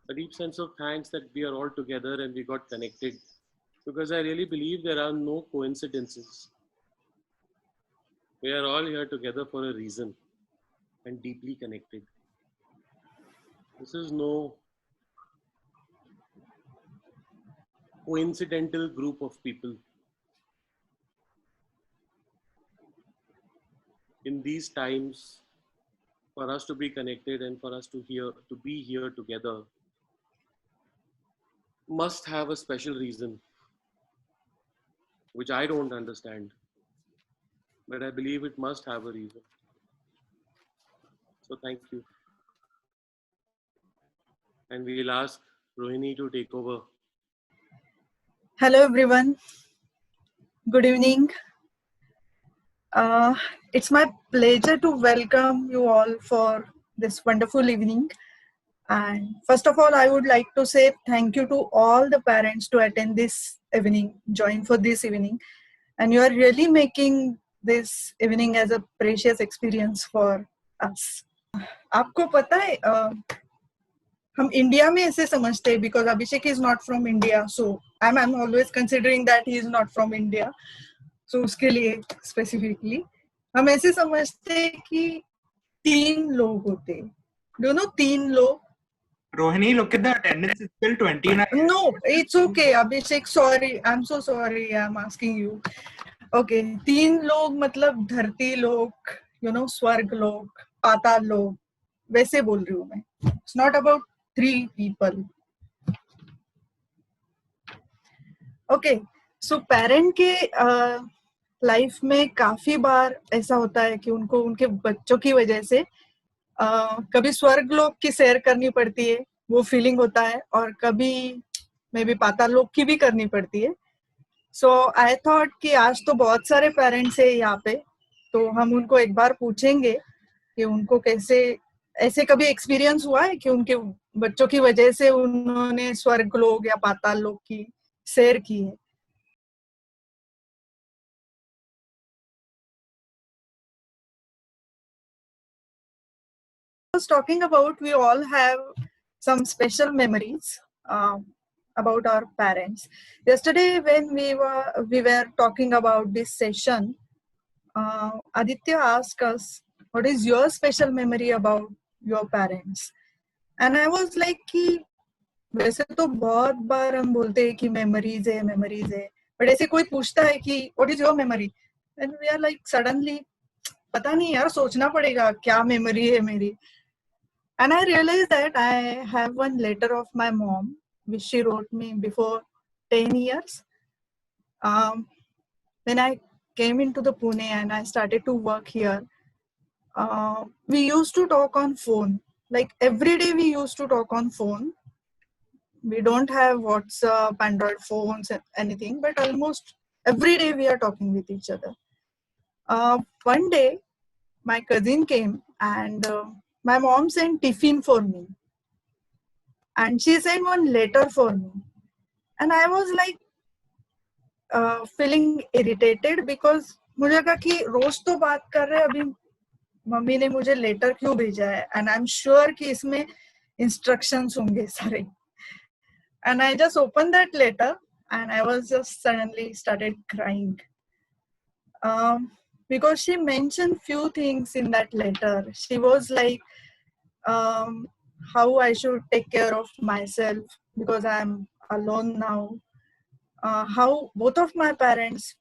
a deep sense of thanks that we are all together and we got connected, because I really believe there are no coincidences. We are all here together for a reason and deeply connected. This is no coincidental group of people. In these times, for us to be connected and for us to be here together must have a special reason, which I don't understand, but I believe it must have a reason. So thank you. And we'll ask Rohini to take over. Hello everyone, good evening. It's my pleasure to welcome you all for this wonderful evening. And first of all, I would like to say thank you to all the parents to attend this evening, join for this evening. And you are really making this evening as a precious experience for us. आपको पता है हम India में ऐसे समझते हैं because Abhishek is not from India, so I'm always considering that he is not from India. So उसके लिए specifically हम ऐसे समझते हैं कि 3 लोग होते हैं. Do you know 3 लोग? Rohini, look at the attendance. It's still 29. No, it's okay, Abhishek. Sorry, I'm so sorry. I'm asking you. Okay, 3 लोग मतलब धरती लोग, स्वर्ग लोग, पाताल लोग, वैसे बोल रही हूँ मैं. It's not about 3 people. Okay, so parent के लाइफ में काफी बार ऐसा होता है कि उनको उनके बच्चों की वजह से कभी स्वर्ग लोक की सैर करनी पड़ती है, वो फीलिंग होता है, और कभी मे बी पाताल लोक की भी करनी पड़ती है. सो आई थॉट कि आज तो बहुत सारे पेरेंट्स है यहाँ पे, तो हम उनको एक बार पूछेंगे कि उनको कैसे ऐसे कभी एक्सपीरियंस हुआ है कि उनके बच्चों की वजह से उन्होंने स्वर्ग लोक या पाताल लोक की सैर की है. Was talking about, we all have some special memories about our parents. Yesterday when we were talking about this session, Aditya asked us, what is your special memory about your parents? And I was like कि वैसे तो बहुत बार हम बोलते हैं कि memories है, but ऐसे कोई पूछता है कि what is your memory? And we are like suddenly पता नहीं यार, सोचना पड़ेगा क्या memory है मेरी. And I realized that I have one letter of my mom, which she wrote me before 10 years. When I came into the Pune and I started to work here, we used to talk on phone. Like every day we used to talk on phone. We don't have WhatsApp, Android phones, anything, but almost every day we are talking with each other. One day, my cousin came and my mom sent tiffin for me. And she sent one letter for me. And I was like feeling irritated because मुझे लगा कि रोज तो बात कर रहे, अभी mummy ने मुझे लेटर क्यों भेजा है, and I'm sure कि इसमें instructions होंगे सारे. And I just opened that letter and I was just suddenly started crying. Because she mentioned few things in that letter. She was like, how I should take care of myself because I'm alone now. How both of my parents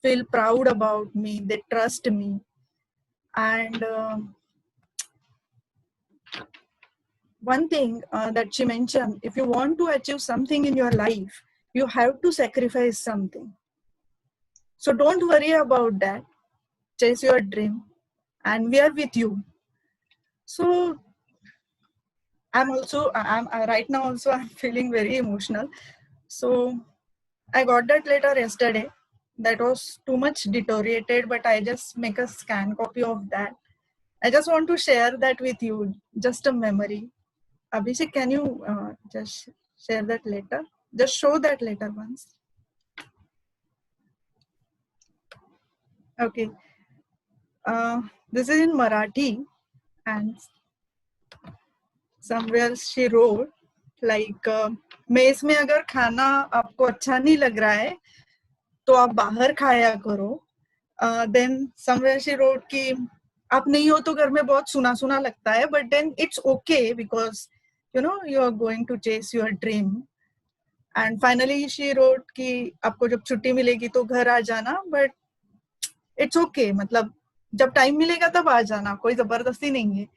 feel proud about me, they trust me. And one thing that she mentioned, if you want to achieve something in your life, you have to sacrifice something. So don't worry about that. Chase your dream and we are with you. So I'm right now also I'm feeling very emotional. So I got that letter yesterday. That was too much deteriorated, but I just make a scan copy of that. I just want to share that with you, just a memory. Abhishek, can you just share that letter? Just show that letter once. Okay. This is in Marathi, and somewhere she wrote, like mess में अगर खाना आपको अच्छा नहीं लग रहा है तो आप बाहर खाया करो. देन समवेयर शी रोट कि आप नहीं हो तो घर में बहुत सुना सुना लगता है, but then it's okay because you are going to chase your dream. And finally she wrote कि आपको जब छुट्टी मिलेगी तो घर आ जाना, बट इट्स ओके, मतलब जब टाइम मिलेगा तब आ जाना, कोई जबरदस्ती नहीं है.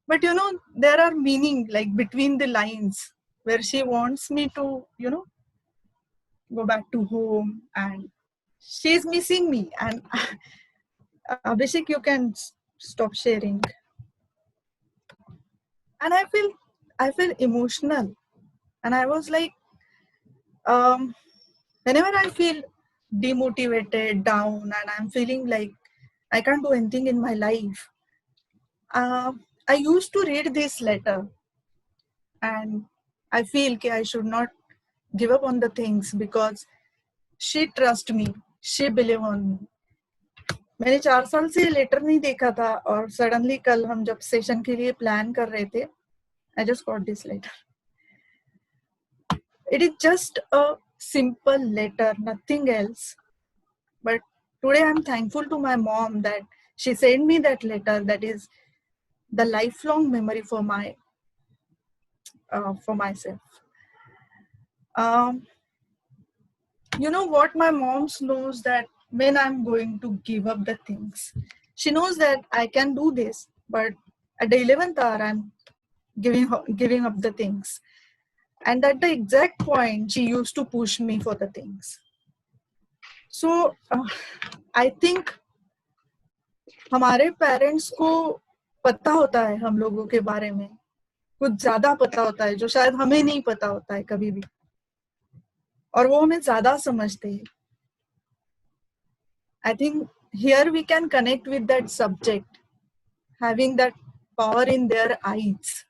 But there are meaning like between the lines where she wants me to, go back to home, and she's missing me. And Abhishek, you can stop sharing. And I feel emotional, and I was like, whenever I feel demotivated, down, and I'm feeling like I can't do anything in my life, I used to read this letter, and I feel that I should not give up on the things because she trust me, she believe on me. मैंने 4 साल से letter नहीं देखा था, और suddenly कल हम जब सेशन के लिए प्लान कर रहे थे, I just got this letter. It is just a simple letter, nothing else. But today I'm thankful to my mom that she sent me that letter. That is the lifelong memory for myself. You know what, my mom knows that when I'm going to give up the things, she knows that I can do this, but at the 11th hour I'm giving up the things. And at the exact point, she used to push me for the things. So I think हमारे parents को पता होता है हम लोगों के बारे में, कुछ ज्यादा पता होता है जो शायद हमें नहीं पता होता है कभी भी, और वो हमें ज्यादा समझते हैं. I think here we can connect with that subject, having that power in their eyes.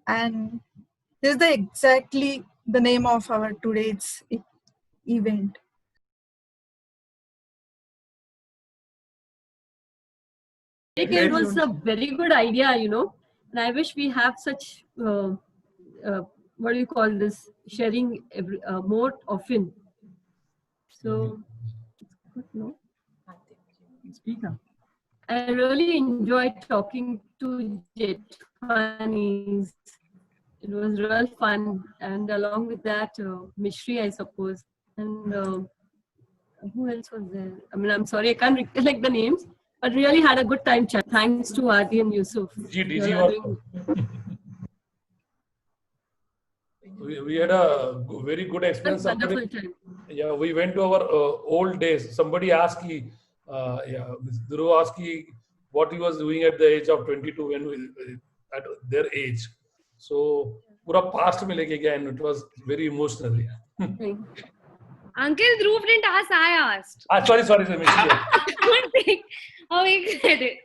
And this is exactly the name of our today's event. It was a very good idea, and I wish we have such, what do you call this, sharing more often. So, no? Speak now. I really enjoyed talking to Jethwanis. It was real fun, and along with that, Mishri, I suppose, and who else was there? I mean, I'm sorry, I can't recollect the names, but really had a good time chat. Thanks to Adi and Yusuf. We had a very good experience. Wonderful time. Yeah, we went to our old days. Somebody asked me, Dhruv asked me what he was doing at the age of 22 when at their age. So, pura past mein leke gaya, and it was very emotional. Yeah. Uncle Dhruv didn't ask, I asked. Sorry, Mishri. Don't take away credit.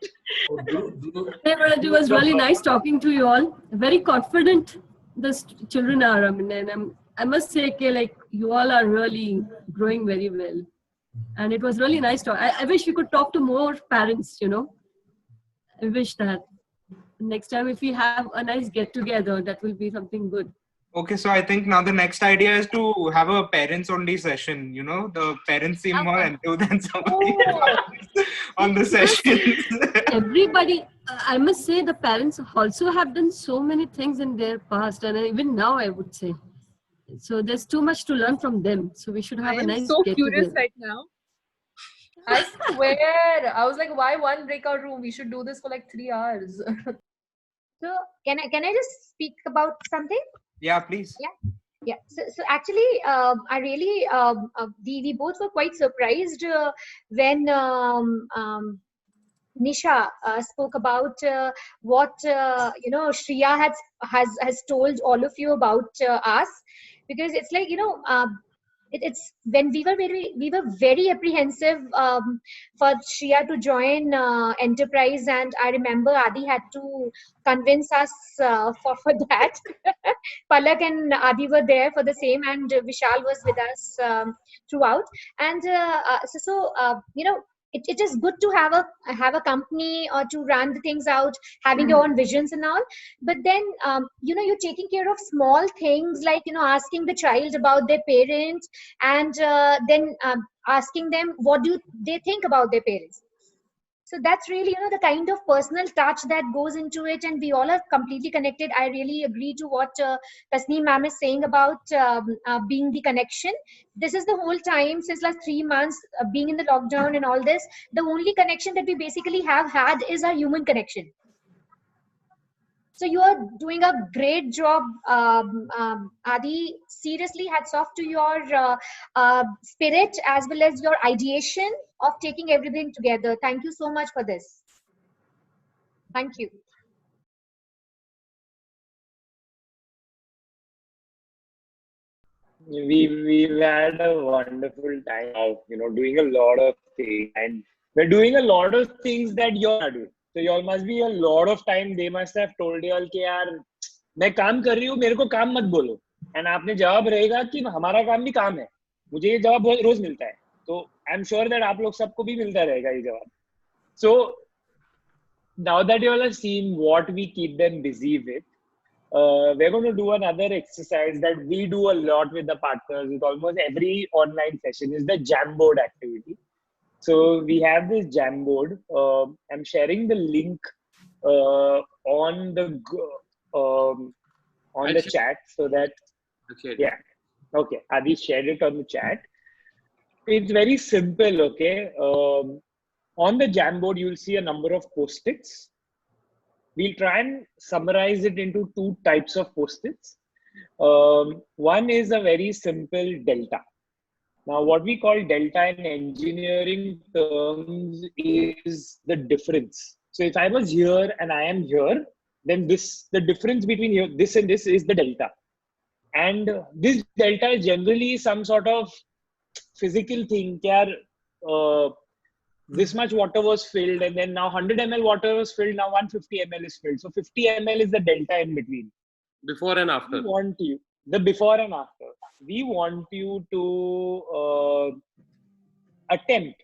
It was really nice talking to you all. Very confident the children are. I mean, and I must say, like, you all are really growing very well. And it was really nice talk. I wish we could talk to more parents, I wish that next time if we have a nice get together, that will be something good. Okay, so I think now the next idea is to have a parents-only session. The parents seem more enthused than somebody on the session. Everybody, I must say, the parents also have done so many things in their past, and even now, I would say. So there's too much to learn from them. So we should have a nice. I'm so curious together. right now. I swear, I was like, why one breakout room? We should do this for like 3 hours. So can I just speak about something? Yeah, please. Yeah. So actually, I really we both were quite surprised when Nisha spoke about what Shreya has told all of you about us, because it's like it's when we were very apprehensive for Shreya to join Enterprise, and I remember Adi had to convince us for that. Palak and Adi were there for the same, and Vishal was with us throughout. And it is good to have a company or to run the things out, having your own visions and all. But then you're taking care of small things like asking the child about their parents, and then asking them what do they think about their parents. So that's really the kind of personal touch that goes into it, and we all are completely connected. I really agree to what Tasneem ma'am is saying about being the connection. This is the whole time since last 3 months, being in the lockdown and all this, the only connection that we basically have had is our human connection. So you are doing a great job, Adi. Seriously, hats off to your spirit as well as your ideation of taking everything together. Thank you so much for this. Thank you. We've had a wonderful time of doing a lot of things, and we're doing a lot of things that you're not doing. So y'all must be a lot of time. They must have told y'all कि यार मैं काम कर रही हूँ, मेरे को काम मत बोलो. And आपने जवाब रहेगा कि हमारा काम भी काम है. मुझे ये जवाब रोज मिलता है. तो I'm sure that आप लोग सबको भी मिलता रहेगा ये जवाब. So now that you all have seen what we keep them busy with, we're going to do another exercise that we do a lot with the partners with almost every online session is the Jamboard activity. So we have this Jamboard. I'm sharing the link on the chat so that yeah, okay. Adi shared it on the chat. It's very simple. Okay, on the Jamboard you'll see a number of post-its. We'll try and summarize it into 2 types of post-its. One is a very simple delta. Now, what we call delta in engineering terms is the difference. So if I was here and I am here, then the difference between here, this and this is the delta. And this delta is generally some sort of physical thing. This much water was filled, and then now 100 ml water was filled, now 150 ml is filled. So 50 ml is the delta in between. Before and after. We want you, the before and after. We want you to attempt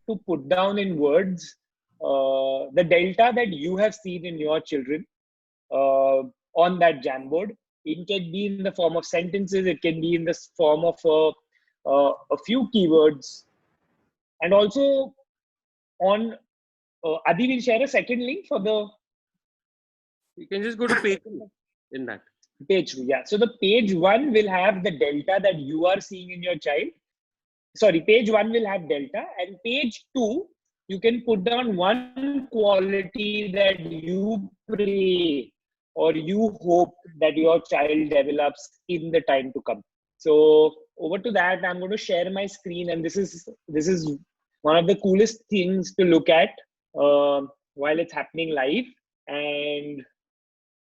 to put down in words the delta that you have seen in your children on that Jamboard. It can be in the form of sentences, it can be in the form of a few keywords. And also on Adi will share a second link for the. You can just go to page 2 in that. Page 2, yeah. So the page 1 will have the delta that you are seeing in your child. Sorry, page 1 will have delta, and page 2 you can put down one quality that you pray or you hope that your child develops in the time to come. So over to that, I'm going to share my screen, and this is one of the coolest things to look at while it's happening live, and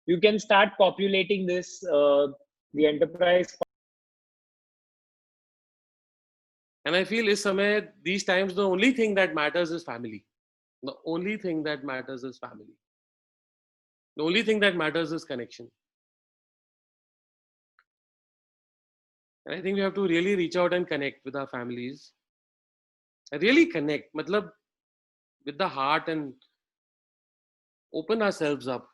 you can start populating this the enterprise. And I feel these times the only thing that matters is family. The only thing that matters is family. The only thing that matters is connection. And I think we have to really reach out and connect with our families. Really connect, matlab, with the heart, and open ourselves up.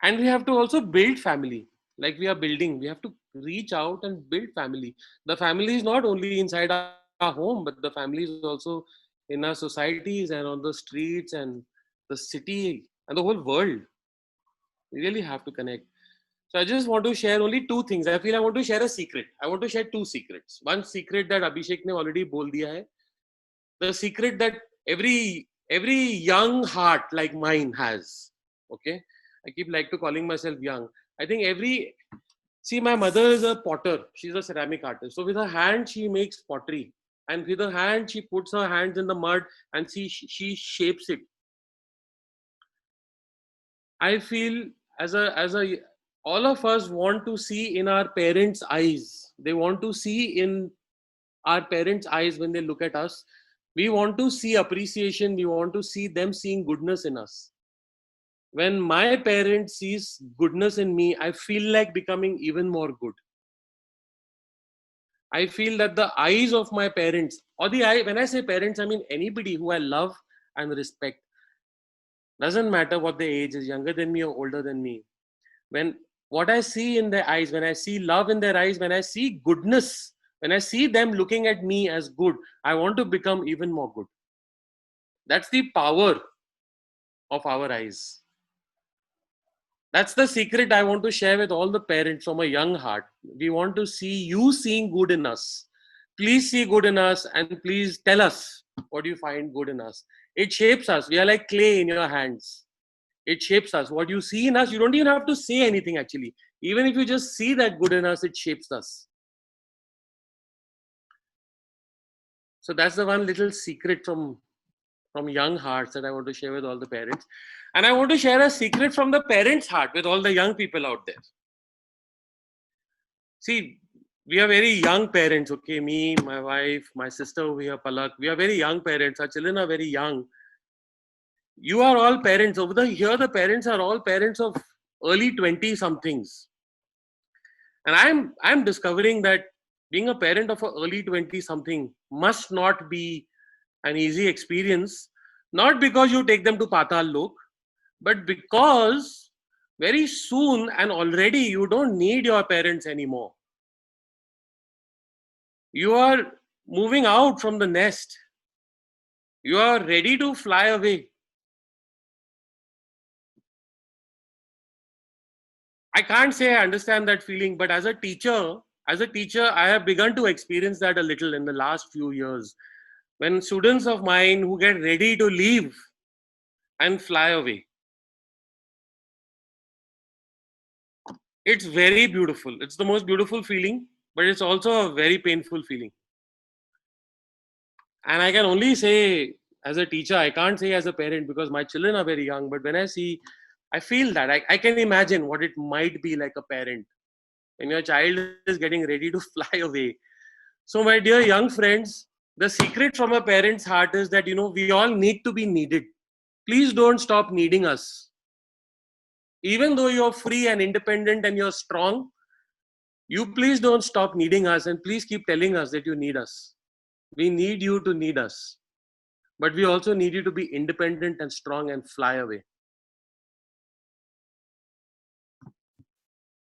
And we have to also build family. Like we are building, we have to reach out and build family. The family is not only inside our home, but the family is also in our societies and on the streets and the city and the whole world. We really have to connect. So I just want to share only 2 things. I feel I want to share a secret. I want to share 2 secrets. One secret that Abhishek ne already bol diya hai. The secret that every young heart like mine has. Okay, I keep like to calling myself young. I think see, my mother is a potter. She's a ceramic artist. So with her hand, she makes pottery. And with her hand, she puts her hands in the mud and she shapes it. I feel all of us want to see in our parents' eyes. They want to see in our parents' eyes when they look at us. We want to see appreciation. We want to see them seeing goodness in us. When my parent sees goodness in me, I feel like becoming even more good. I feel that the eyes of my parents, or the eye, when I say parents, I mean anybody who I love and respect. Doesn't matter what their age is, younger than me or older than me. When what I see in their eyes, when I see love in their eyes, when I see goodness, when I see them looking at me as good, I want to become even more good. That's the power of our eyes. That's the secret I want to share with all the parents from a young heart. We want to see you seeing good in us. Please see good in us and please tell us what you find good in us. It shapes us. We are like clay in your hands. It shapes us. What you see in us, you don't even have to say anything actually. Even if you just see that good in us, it shapes us. So that's the one little secret from young hearts that I want to share with all the parents. And I want to share a secret from the parents' heart with all the young people out there. See, we are very young parents, okay? Me, my wife, my sister over here, Palak. We are very young parents. Our children are very young. You are all parents. Over here, the parents are all parents of early 20-somethings. And I'm discovering that being a parent of an early 20-something must not be an easy experience. Not because you take them to Patal Lok, but because very soon and already you don't need your parents anymore. You are moving out from the nest. You are ready to fly away. I can't say I understand that feeling, but as a teacher, I have begun to experience that a little in the last few years. When students of mine who get ready to leave and fly away. It's very beautiful. It's the most beautiful feeling, but it's also a very painful feeling. And I can only say as a teacher, I can't say as a parent because my children are very young, but when I feel that. I can imagine what it might be like a parent when your child is getting ready to fly away. So my dear young friends, the secret from a parent's heart is that, we all need to be needed. Please don't stop needing us. Even though you're free and independent and you're strong, you please don't stop needing us and please keep telling us that you need us. We need you to need us. But we also need you to be independent and strong and fly away.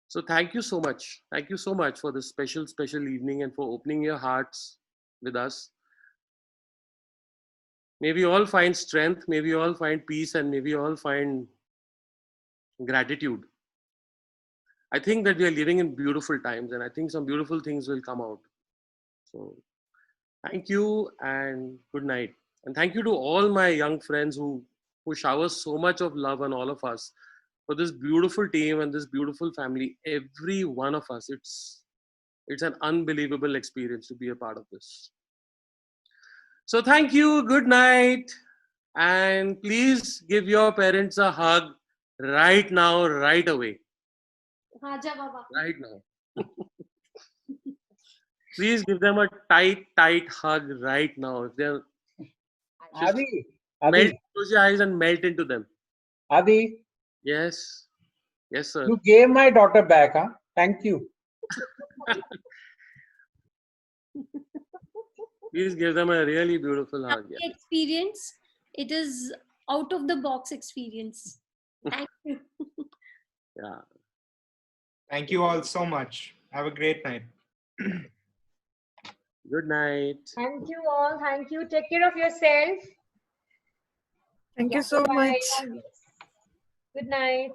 So thank you so much. Thank you so much for this special evening and for opening your hearts with us. May we all find strength, may we all find peace, and may we all find gratitude. I think that we are living in beautiful times, and I think some beautiful things will come out. So thank you and good night. And thank you to all my young friends who shower so much of love on all of us. For this beautiful team and this beautiful family, every one of us, it's an unbelievable experience to be a part of this. So thank you, good night, and please give your parents a hug right now, right away. Right now. Please give them a tight hug right now. If they're Adi, close your eyes and melt into them. Adi. Yes. Yes, sir. You gave my daughter back, huh? Thank you. Please give them a really beautiful hug. Yeah. Experience. It is out of the box experience. Thank you. Yeah. Thank you all so much. Have a great night. Good night. Thank you all. Thank you. Take care of yourself. Thank you so much. Good night.